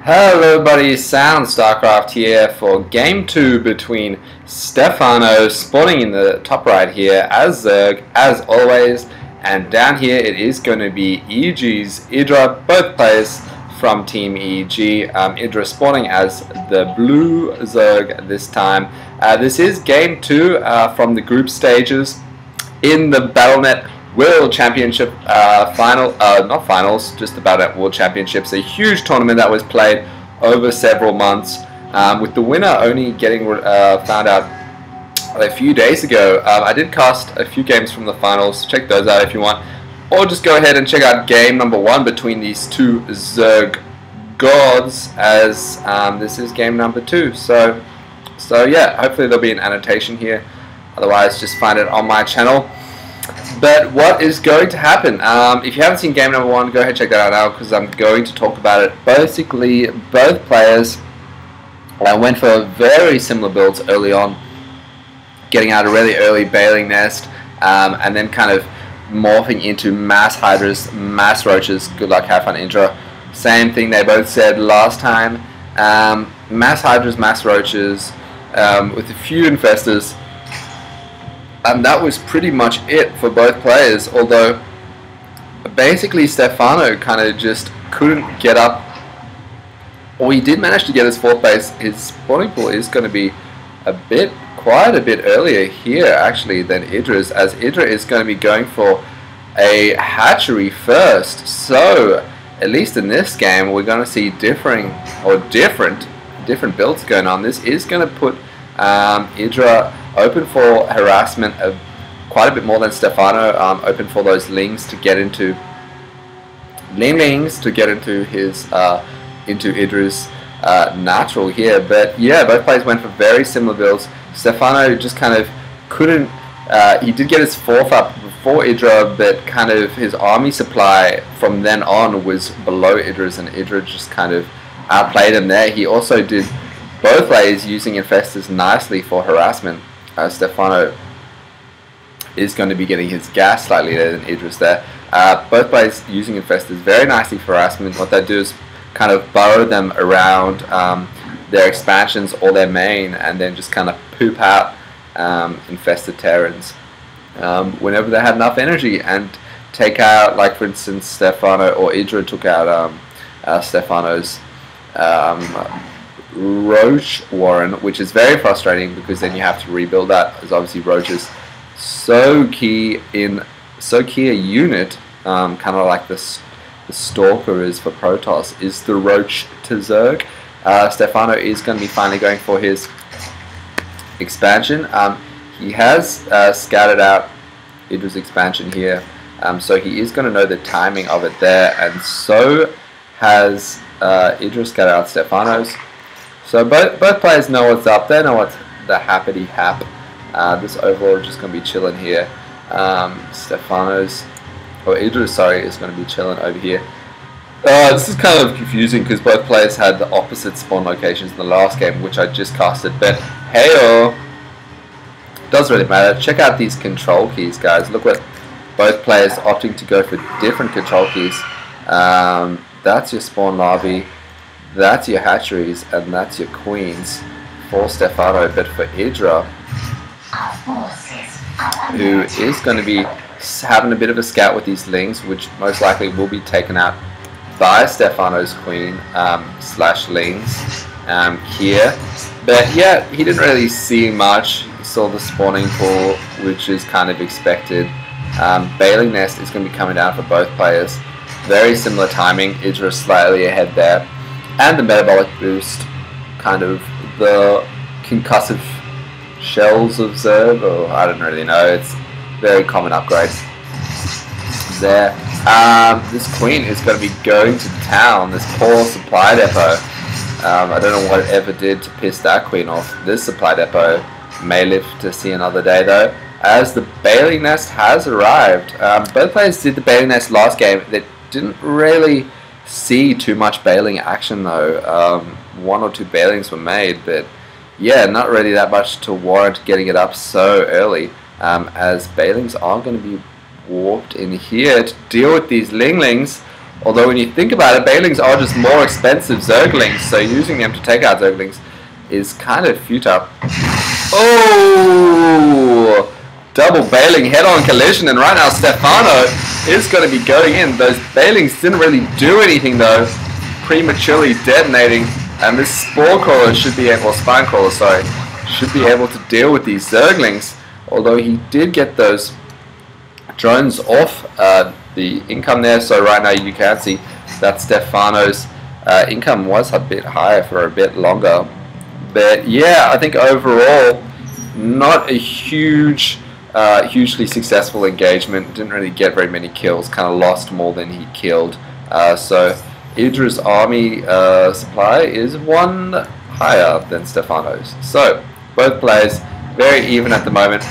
Hello everybody, Sound StarCraft here for Game 2 between Stephano, spawning in the top right here, as Zerg, as always, and down here it is going to be EG's Idra, both players from Team EG. Idra spawning as the blue Zerg this time. This is Game 2 from the group stages in the Battle.net World Championship not finals, just the Battle.net World Championships, a huge tournament that was played over several months, with the winner only getting found out a few days ago. I did cast a few games from the finals, check those out if you want, or just go ahead and check out game number 1 between these two Zerg gods, as this is game number 2. So yeah, hopefully there'll be an annotation here, otherwise just find it on my channel. But what is going to happen? If you haven't seen game number 1, go ahead and check that out now, because I'm going to talk about it. Basically, both players went for very similar builds early on, getting out a really early Bailing Nest, and then kind of morphing into mass Hydras, mass Roaches. Good luck, have fun, Idra. Same thing they both said last time. Mass Hydras, mass Roaches, with a few Infestors. And that was pretty much it for both players, although basically Stephano kind of just couldn't get up, or he did manage to get his 4th base. His spawning pool is going to be quite a bit earlier here actually than Idra's, as Idra is going to be going for a hatchery first. So at least in this game we're going to see different builds going on. This is going to put Idra open for harassment quite a bit more than Stephano, open for those lings to get into his into Idra's natural here. But yeah, both players went for very similar builds. Stephano just kind of couldn't, he did get his 4th up before Idra, but kind of his army supply from then on was below Idra's, and Idra just kind of outplayed him there. He also did both players using Infestors nicely for harassment. Stephano is going to be getting his gas slightly later than Idra's there. Both players using Infestors very nicely for harassment. What they do is kind of burrow them around their expansions or their main, and then just kind of poop out infested Terrans whenever they had enough energy, and take out, like for instance Stephano or Idra took out Stephano's Roach Warren, which is very frustrating because then you have to rebuild that, as obviously Roach is so key a unit, kind of like the Stalker is for Protoss, is the Roach to Zerg. Stephano is going to be finally going for his expansion. He has scattered out Idra's expansion here, so he is going to know the timing of it there, and so has Idra scattered out Stephano's. So both players know what's up. They know what's the happity hap. This overall is just going to be chilling here. Stephano's, or Idra, sorry, is going to be chilling over here. This is kind of confusing because both players had the opposite spawn locations in the last game, which I just casted. But hey-oh, doesn't really matter. Check out these control keys, guys. Look what both players opting to go for different control keys. That's your spawn larvae. That's your hatcheries, and that's your queens for Stephano. But for Idra, who is going to be having a bit of a scout with these lings, which most likely will be taken out by Stephano's queen slash lings here. But yeah, he didn't really see much. He saw the spawning pool, which is kind of expected. Bailing Nest is going to be coming down for both players. Very similar timing. Idra slightly ahead there. And the metabolic boost, kind of the concussive shells of Zerg, or I don't really know, it's very common upgrade there. This queen is going to be going to town, this poor supply depot. I don't know what it ever did to piss that queen off. This supply depot may live to see another day though, as the Bailing Nest has arrived. Both players did the Bailing Nest last game. They didn't really see too much bailing action though. 1 or 2 bailings were made, but yeah, not really that much to warrant getting it up so early, as bailings are going to be warped in here to deal with these linglings. Although when you think about it, Bailings are just more expensive Zerglings, so using them to take out Zerglings is kind of futile. Oh! Double Bailing head-on collision, and right now Stephano is going to be going in. Those Bailings didn't really do anything though, prematurely detonating, and this Spore Crawler should be able, or Spine Crawler, sorry, should be able to deal with these Zerglings. Although he did get those drones off the income there, so right now you can see that Stephano's income was a bit higher for a bit longer. But yeah, I think overall not a hugely successful engagement. Didn't really get very many kills, kind of lost more than he killed. So Idra's army supply is one higher than Stephano's. So both players very even at the moment.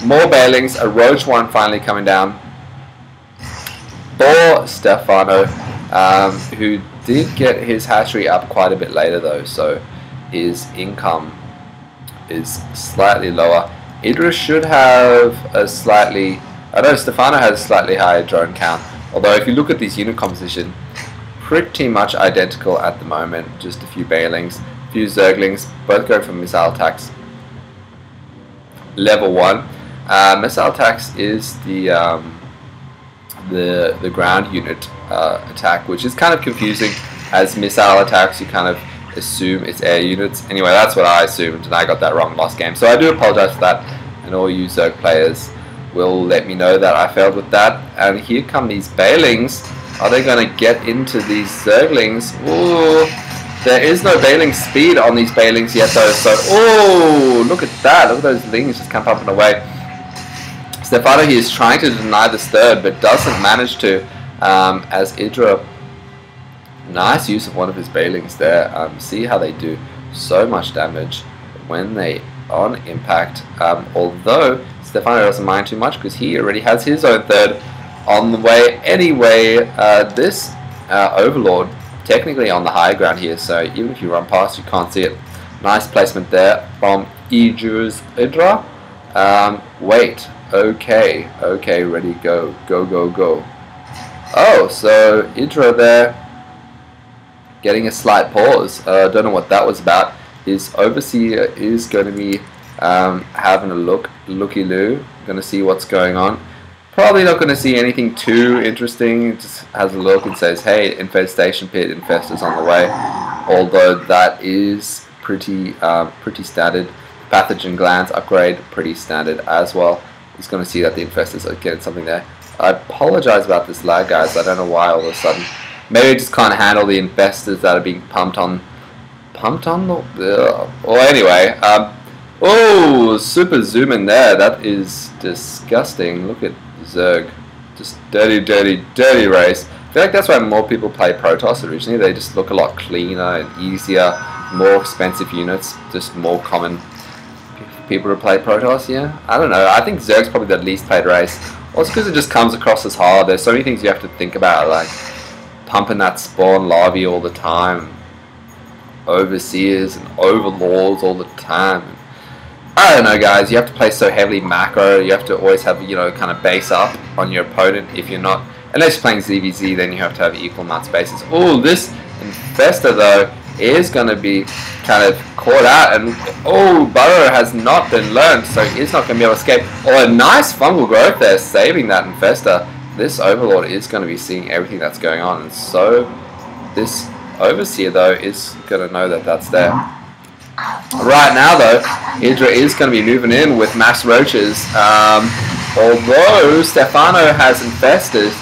More Bailings, a Roach one finally coming down for Stephano, who did get his hatchery up quite a bit later though, so his income is slightly lower. Idra should have a slightly, I know Stephano has a slightly higher drone count, although if you look at this unit composition, pretty much identical at the moment. Just a few Bailings, a few Zerglings, both going for missile attacks. Level 1. Missile attacks is the ground unit attack, which is kind of confusing, as missile attacks you kind of assume it's air units. Anyway, that's what I assumed, and I got that wrong last game, so I do apologize for that, and all you Zerg players will let me know that I failed with that. And here come these Bailings. Are they going to get into these Zerglings? Ooh, there is no Bailing speed on these Bailings yet though, so oh, look at that, look at those Lings just come pumping away. Stephano here is trying to deny this third, but doesn't manage to, as Idra, nice use of one of his Bailings there. See how they do so much damage when they on impact, although Stephano doesn't mind too much because he already has his own third on the way anyway. This Overlord technically on the high ground here, so even if you run past you can't see it. Nice placement there from Idra. Wait, okay, ready, go. Oh, so Idra there getting a slight pause. Don't know what that was about. His Overseer is going to be having a looky-loo, going to see what's going on. Probably not going to see anything too interesting. It just has a look and says, hey, infestation pit, infestors on the way. Although that is pretty standard. Pathogen glands upgrade, pretty standard as well. He's going to see that the infestors are getting something there. I apologize about this lag, guys. I don't know why all of a sudden. Maybe I just can't handle the infestors that are being pumped on the... Well, anyway, oh, super zoom in there. That is disgusting. Look at Zerg. Just dirty race. I feel like that's why more people play Protoss originally. They just look a lot cleaner and easier, more expensive units, just more common people to play Protoss, yeah? I don't know. I think Zerg's probably the least played race. Also because it just comes across as hard. There's so many things you have to think about, like pumping that spawn larvae all the time, overseers and overlords all the time. I don't know, guys. You have to play so heavily macro. You have to always have, you know, kind of base up on your opponent. If you're not, unless you're playing ZvZ, then you have to have equal amounts of bases. Oh, this Infestor though is going to be kind of caught out, and oh, Burrow has not been learned, so he's not going to be able to escape. Oh, a nice fungal growth there, saving that Infestor. This Overlord is going to be seeing everything that's going on, and so this Overseer though is going to know that that's there. Right now though, Idra is going to be moving in with mass roaches. Although Stephano has infestors,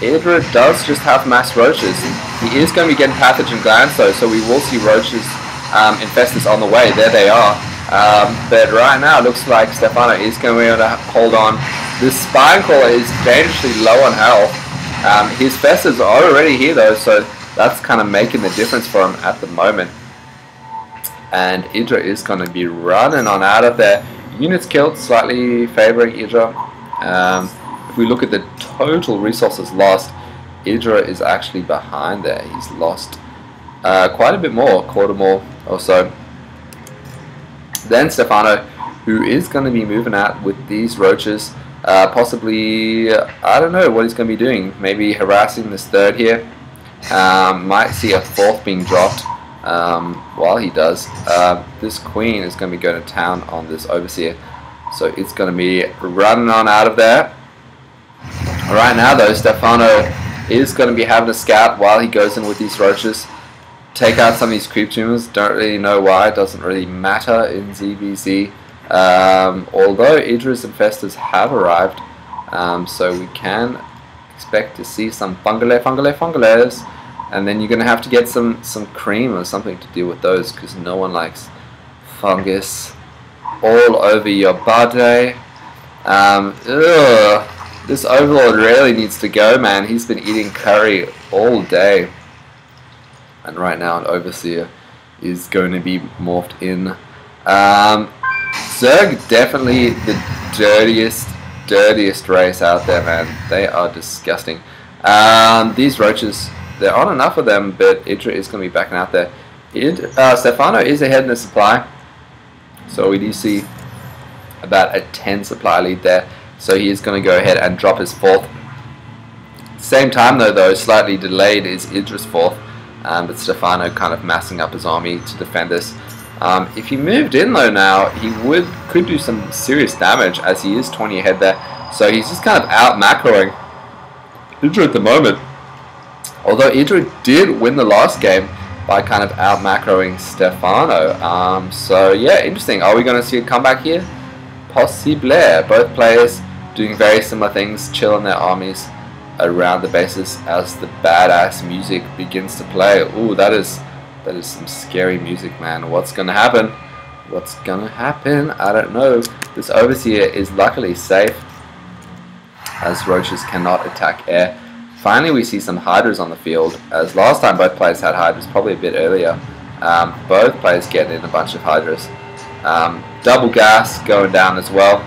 Idra does just have mass roaches. He is going to be getting pathogen glands though, so we will see roaches, infestors on the way. There they are. But right now it looks like Stephano is going to be able to hold on. This Spine Crawler is dangerously low on health. His festers are already here though, so that's kind of making the difference for him at the moment. And Idra is going to be running on out of there. Units killed, slightly favoring Idra. If we look at the total resources lost, Idra is actually behind there. He's lost quite a bit more, quarter more or so. Then Stephano, who is going to be moving out with these roaches. Possibly, I don't know what he's going to be doing. Maybe harassing this third here. Might see a fourth being dropped while he does. This queen is going to be going to town on this overseer, so it's going to be running on out of there. Right now though, Stephano is going to be having a scout while he goes in with these roaches. Take out some of these creep tumors. Don't really know why. It doesn't really matter in ZvZ. Although Idra's infestors have arrived, so we can expect to see some fungules, and then you're going to have to get some cream or something to deal with those, because no one likes fungus all over your body. This overlord really needs to go, man. He's been eating curry all day. And right now an overseer is going to be morphed in. Zerg, definitely the dirtiest race out there, man. They are disgusting. These roaches, there aren't enough of them, but Idra is going to be backing out there. Stephano is ahead in the supply, so we do see about a 10 supply lead there. So he is going to go ahead and drop his fourth. Same time though, slightly delayed, is Idra's fourth. But Stephano kind of massing up his army to defend this. If he moved in though now, he could do some serious damage, as he is 20 ahead there. So he's just kind of out macroing Idra at the moment. Although Idra did win the last game by kind of out macroing Stephano. So yeah, interesting. Are we going to see a comeback here? Possible. Both players doing very similar things, chilling their armies around the bases as the badass music begins to play. Ooh, that is some scary music, man. What's gonna happen? What's gonna happen? I don't know. This overseer is luckily safe, as roaches cannot attack air. Finally, we see some hydras on the field, as last time both players had hydras, probably a bit earlier. Both players getting in a bunch of hydras. Double gas going down as well.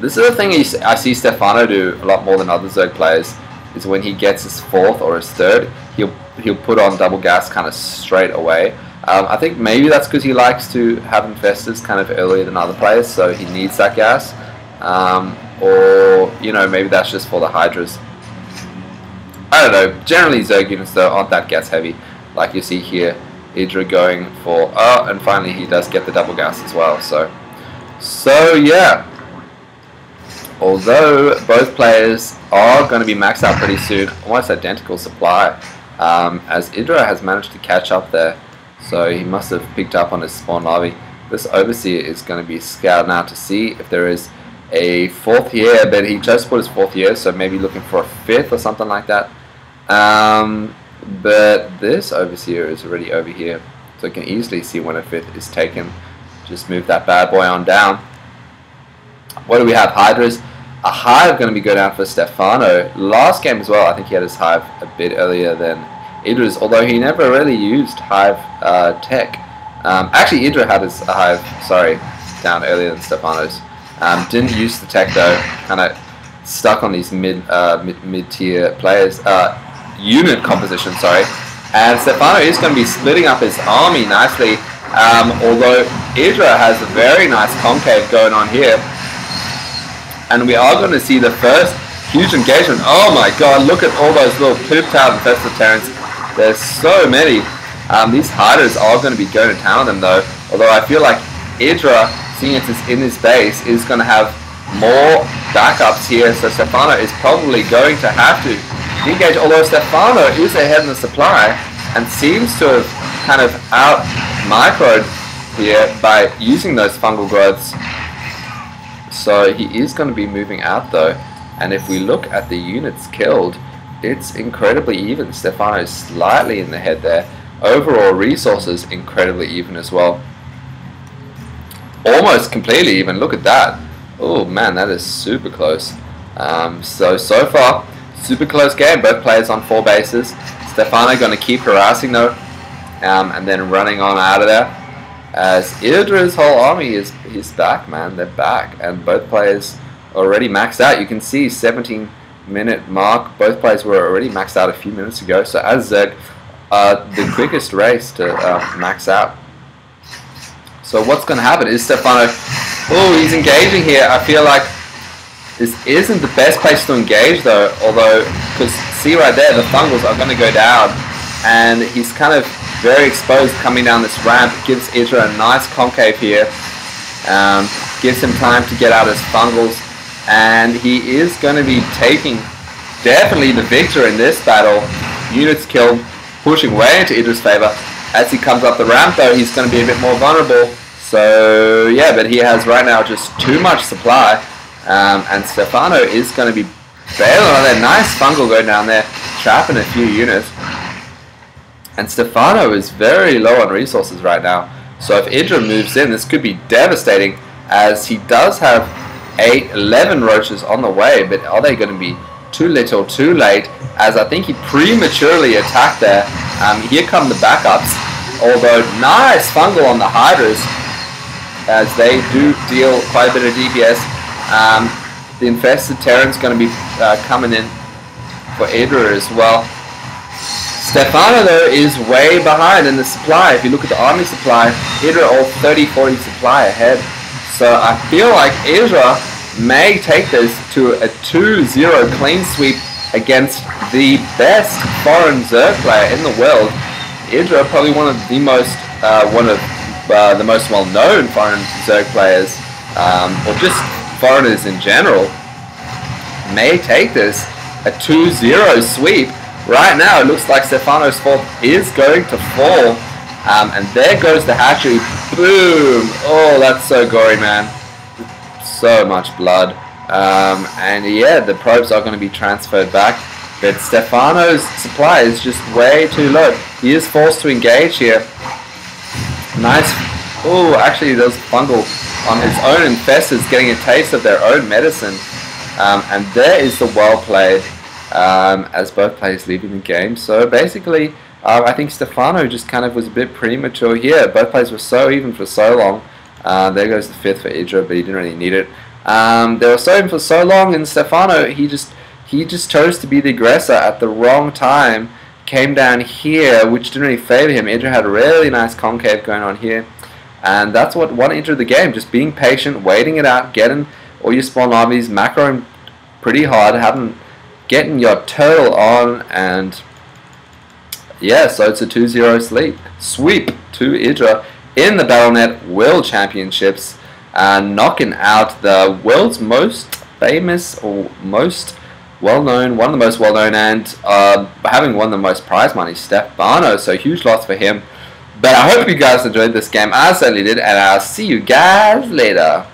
This is the thing I see Stephano do a lot more than other Zerg players, is when he gets his fourth or his third, he'll put on double gas kind of straight away. I think maybe that's because he likes to have infestors kind of earlier than other players, so he needs that gas. Or, you know, maybe that's just for the hydras. I don't know. Generally Zerg units though aren't that gas heavy, like you see here. Idra going for, and finally he does get the double gas as well. So yeah. Although both players are going to be maxed out pretty soon, almost identical supply, as Idra has managed to catch up there, so he must have picked up on his spawn larvae. This overseer is going to be scouting out to see if there is a fourth here, but he just put his fourth here, so maybe looking for a fifth or something like that. But this overseer is already over here, so you can easily see when a fifth is taken. Just move that bad boy on down. What do we have? Hydras. A hive going to be go down for Stephano. Last game as well, I think he had his hive a bit earlier than Idra's, although he never really used hive tech. Actually, Idra had his hive, sorry, down earlier than Stephano's. Didn't use the tech though, kind of stuck on these mid-tier players, unit composition, sorry. And Stephano is going to be splitting up his army nicely, although Idra has a very nice concave going on here. And we are going to see the first huge engagement. Oh my god, look at all those little pooped out infested terrans. There's so many. These hiders are going to be going to town on them though. Although I feel like Idra, seeing it's in his base, is going to have more backups here. So Stephano is probably going to have to engage. Although Stephano is ahead in the supply and seems to have kind of out microed here by using those fungal growths. So he is going to be moving out though, and if we look at the units killed, it's incredibly even. Stephano is slightly in the head there. Overall resources incredibly even as well. Almost completely even, look at that. Oh man, that is super close. So far, super close game, both players on 4 bases. Stephano going to keep harassing though, and then running on out of there. As Idra's whole army is back, man. They're back, and both players already maxed out. You can see 17-minute mark. Both players were already maxed out a few minutes ago. So as Zerg, the quickest race to max out. So what's going to happen is Stephano. Oh, he's engaging here. I feel like this isn't the best place to engage though. Although, because see right there, the fungals are going to go down, and he's kind of very exposed coming down this ramp. It gives Idra a nice concave here, gives him time to get out his fungals, and he is going to be taking definitely the victor in this battle. Units killed, pushing way into Idra's favor. As he comes up the ramp though, he's going to be a bit more vulnerable. So yeah, but he has right now just too much supply, and Stephano is going to be bailing on that. Nice fungal going down there, trapping a few units. And Stephano is very low on resources right now. So if Idra moves in, this could be devastating, as he does have 11 roaches on the way, but are they going to be too little, too late? As I think he prematurely attacked there. Here come the backups. Although nice fungal on the Hydras, as they do deal quite a bit of DPS. The infested Terran's going to be coming in for Idra as well. Stephano though is way behind in the supply. If you look at the army supply, Idra all 30-40 supply ahead. So I feel like Idra may take this to a 2-0 clean sweep against the best foreign Zerg player in the world. Idra, probably one of the most well-known foreign Zerg players, or just foreigners in general, may take this a 2-0 sweep. Right now, it looks like Stephano's fort is going to fall, and there goes the hatchery. Boom! Oh, that's so gory, man. So much blood. And yeah, the probes are going to be transferred back, but Stephano's supply is just way too low. He is forced to engage here. Nice. Oh, actually there's fungal on his own infestors getting a taste of their own medicine. And there is the well played, as both players leaving the game. So basically, I think Stephano just kind of was a bit premature here. Both players were so even for so long. There goes the 5th for Idra, but he didn't really need it. They were so even for so long, and Stephano, he just chose to be the aggressor at the wrong time. Came down here, which didn't really favor him. Idra had a really nice concave going on here, and that's what won Idra the game. Just being patient, waiting it out, getting all your spawn armies, macroing pretty hard, getting your turtle on, and yeah, so it's a 2-0 sweep to Idra in the BattleNet World Championships, knocking out the world's most famous or most well-known, one of the most well-known, and having won the most prize money, Stephano. So huge loss for him. But I hope you guys enjoyed this game. I certainly did, and I'll see you guys later.